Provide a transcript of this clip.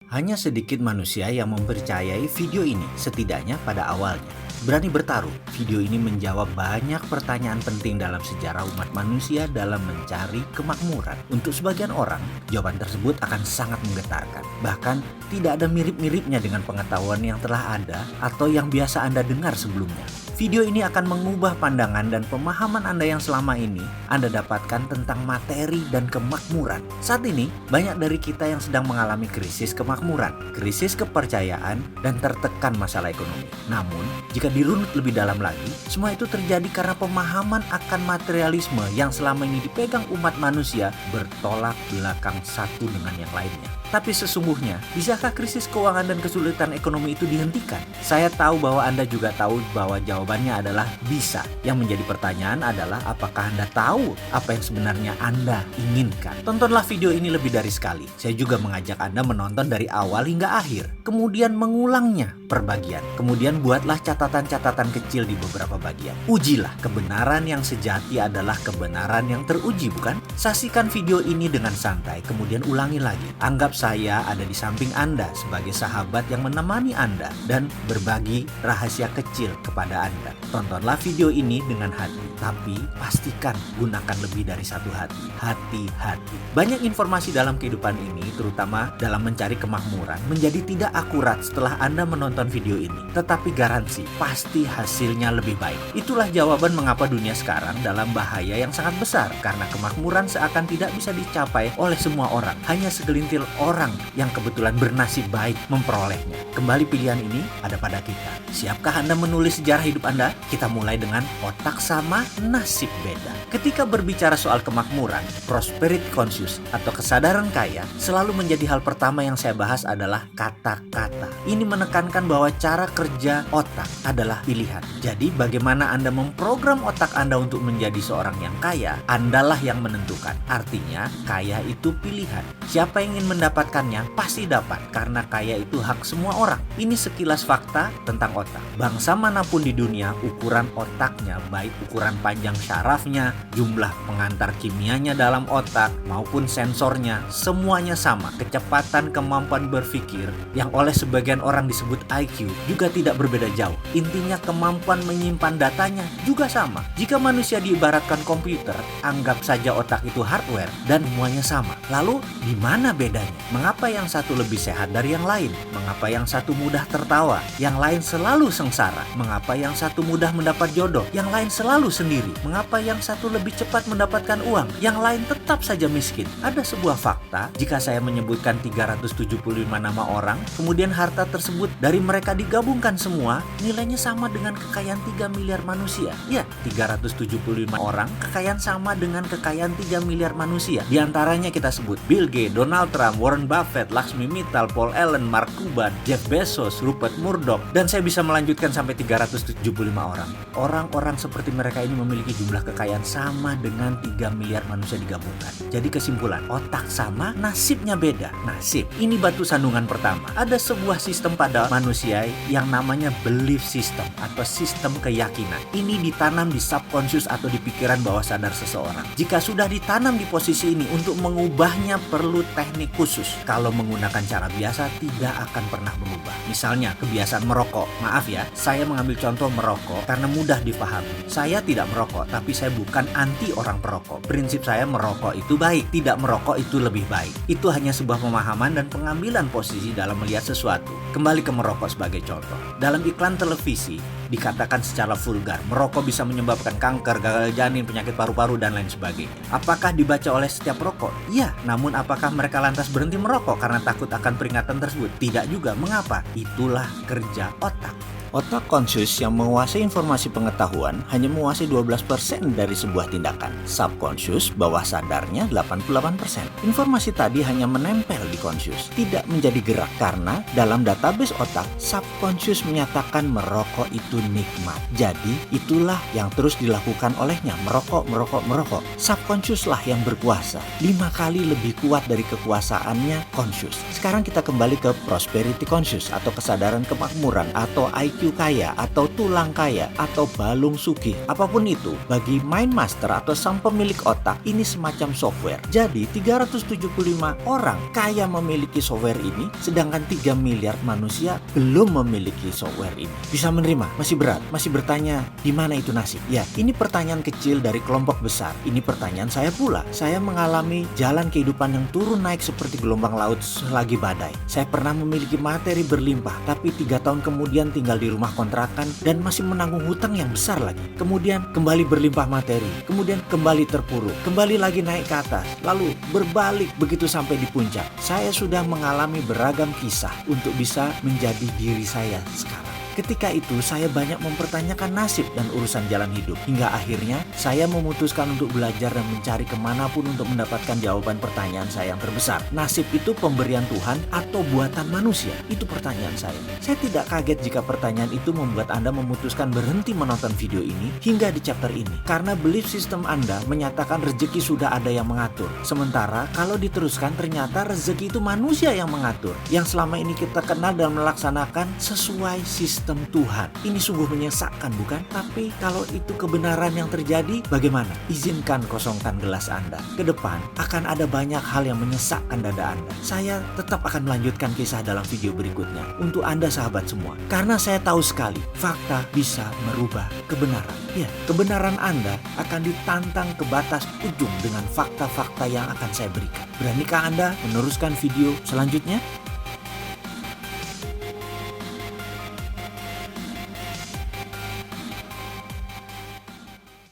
Hanya sedikit manusia yang mempercayai video ini, setidaknya pada awalnya. Berani bertaruh, video ini menjawab banyak pertanyaan penting dalam sejarah umat manusia dalam mencari kemakmuran. Untuk sebagian orang, jawaban tersebut akan sangat menggetarkan. Bahkan, tidak ada mirip-miripnya dengan pengetahuan yang telah ada atau yang biasa Anda dengar sebelumnya. Video ini akan mengubah pandangan dan pemahaman Anda yang selama ini Anda dapatkan tentang materi dan kemakmuran. Saat ini, banyak dari kita yang sedang mengalami krisis kemakmuran, krisis kepercayaan, dan tertekan masalah ekonomi. Namun, jika dirunut lebih dalam lagi, semua itu terjadi karena pemahaman akan materialisme yang selama ini dipegang umat manusia bertolak belakang satu dengan yang lainnya. Tapi sesungguhnya, bisakah krisis keuangan dan kesulitan ekonomi itu dihentikan? Saya tahu bahwa Anda juga tahu bahwa jawabannya adalah bisa. Yang menjadi pertanyaan adalah apakah Anda tahu apa yang sebenarnya Anda inginkan? Tontonlah video ini lebih dari sekali. Saya juga mengajak Anda menonton dari awal hingga akhir. Kemudian mengulangnya per bagian. Kemudian buatlah catatan-catatan kecil di beberapa bagian. Ujilah, kebenaran yang sejati adalah kebenaran yang teruji, bukan? Saksikan video ini dengan santai, kemudian ulangi lagi. Anggap saya ada di samping Anda sebagai sahabat yang menemani Anda dan berbagi rahasia kecil kepada Anda. Tontonlah video ini dengan hati, tapi pastikan gunakan lebih dari satu hati. Hati-hati. Banyak informasi dalam kehidupan ini, terutama dalam mencari kemakmuran, menjadi tidak akurat setelah Anda menonton video ini. Tetapi garansi, pasti hasilnya lebih baik. Itulah jawaban mengapa dunia sekarang dalam bahaya yang sangat besar, karena kemakmuran seakan tidak bisa dicapai oleh semua orang. Hanya segelintir orang yang kebetulan bernasib baik memperolehnya. Kembali pilihan ini ada pada kita. Siapkah Anda menulis sejarah hidup Anda? Kita mulai dengan otak sama, nasib beda. Ketika berbicara soal kemakmuran, prosperity conscious atau kesadaran kaya, selalu menjadi hal pertama yang saya bahas adalah kata-kata. Ini menekankan bahwa cara kerja otak adalah pilihan. Jadi bagaimana Anda memprogram otak Anda untuk menjadi seorang yang kaya, Andalah yang menentukan. Artinya, kaya itu pilihan. Siapa yang ingin mendapatkannya pasti dapat, karena kaya itu hak semua orang. Ini sekilas fakta tentang otak. Bangsa manapun di dunia, ukuran otaknya, baik ukuran panjang syarafnya, jumlah pengantar kimianya dalam otak, maupun sensornya, semuanya sama. Kecepatan kemampuan berpikir yang oleh sebagian orang disebut IQ juga tidak berbeda jauh. Intinya kemampuan menyimpan datanya juga sama. Jika manusia diibaratkan komputer, anggap saja otak itu hardware dan semuanya sama. Lalu di mana bedanya? Mengapa yang satu lebih sehat dari yang lain? Mengapa yang satu mudah tertawa, yang lain selalu sengsara? Mengapa yang satu mudah mendapat jodoh, yang lain selalu sendiri? Mengapa yang satu lebih cepat mendapatkan uang, yang lain tetap saja miskin? Ada sebuah fakta, jika saya menyebutkan 375 nama orang, kemudian harta tersebut dari mereka digabungkan semua, nilainya sama dengan kekayaan 3 miliar manusia. Ya, 375 orang, kekayaan sama dengan kekayaan 3 miliar manusia. Di antaranya kita sebut Bill Gates, Donald Trump, Warren Buffett, Laxmi Mittal, Paul Allen, Mark Cuban, Jeff Bezos, Rupert Murdoch, dan saya bisa melanjutkan sampai 375 orang. Orang-orang seperti mereka ini memiliki jumlah kekayaan sama dengan 3 miliar manusia digabungkan. Jadi kesimpulan, otak sama, nasibnya beda. Nasib, ini batu sandungan pertama. Ada sebuah sistem pada manusia yang namanya belief system atau sistem keyakinan. Ini ditanam di subconscious atau di pikiran bawah sadar seseorang. Jika sudah ditanam di posisi ini, untuk mengubahnya perlu teknik khusus. Kalau menggunakan cara biasa tidak akan pernah berubah. Misalnya kebiasaan merokok. Maaf ya, saya mengambil contoh merokok karena mudah dipahami. Saya tidak merokok, tapi saya bukan anti orang perokok. Prinsip saya merokok itu baik, tidak merokok itu lebih baik. Itu hanya sebuah pemahaman dan pengambilan posisi dalam melihat sesuatu. Kembali ke merokok sebagai contoh. Dalam iklan televisi dikatakan secara vulgar, merokok bisa menyebabkan kanker, gagal janin, penyakit paru-paru, dan lain sebagainya. Apakah dibaca oleh setiap perokok? Iya, namun apakah mereka lantas berhenti merokok karena takut akan peringatan tersebut? Tidak juga. Mengapa? Itulah kerja otak. Otak conscious yang menguasai informasi pengetahuan hanya menguasai 12% dari sebuah tindakan. Subconscious, bawah sadarnya 88%. Informasi tadi hanya menempel di conscious, tidak menjadi gerak karena dalam database otak, subconscious menyatakan merokok itu nikmat. Jadi itulah yang terus dilakukan olehnya, merokok. Subconscious lah yang berkuasa, 5 kali lebih kuat dari kekuasaannya conscious. Sekarang kita kembali ke prosperity conscious atau kesadaran kemakmuran atau IQ IQ kaya atau tulang kaya atau balung sugih. Apapun itu, bagi Mind Master atau sang pemilik otak, ini semacam software. Jadi 375 orang kaya memiliki software ini, sedangkan 3 miliar manusia belum memiliki software ini. Bisa menerima? Masih berat? Masih bertanya, di mana itu nasib? Ya, ini pertanyaan kecil dari kelompok besar. Ini pertanyaan saya pula. Saya mengalami jalan kehidupan yang turun naik seperti gelombang laut selagi badai. Saya pernah memiliki materi berlimpah, tapi 3 tahun kemudian tinggal di rumah kontrakan dan masih menanggung hutang yang besar lagi. Kemudian kembali berlimpah materi, kemudian kembali terpuruk, kembali lagi naik ke atas, lalu berbalik begitu sampai di puncak. Saya sudah mengalami beragam kisah untuk bisa menjadi diri saya sekarang. Ketika itu saya banyak mempertanyakan nasib dan urusan jalan hidup. Hingga akhirnya saya memutuskan untuk belajar dan mencari kemanapun untuk mendapatkan jawaban pertanyaan saya yang terbesar. Nasib itu pemberian Tuhan atau buatan manusia? Itu pertanyaan saya. Saya tidak kaget jika pertanyaan itu membuat Anda memutuskan berhenti menonton video ini hingga di chapter ini. Karena belief system Anda menyatakan rezeki sudah ada yang mengatur. Sementara kalau diteruskan ternyata rezeki itu manusia yang mengatur. Yang selama ini kita kenal dan melaksanakan sesuai sistem Tuhan. Ini sungguh menyesakkan, bukan? Tapi kalau itu kebenaran yang terjadi, bagaimana? Izinkan kosongkan gelas Anda. Ke depan akan ada banyak hal yang menyesakkan dada Anda. Saya tetap akan melanjutkan kisah dalam video berikutnya untuk Anda sahabat semua. Karena saya tahu sekali, fakta bisa merubah kebenaran. Ya, kebenaran Anda akan ditantang ke batas ujung dengan fakta-fakta yang akan saya berikan. Beranikah Anda meneruskan video selanjutnya?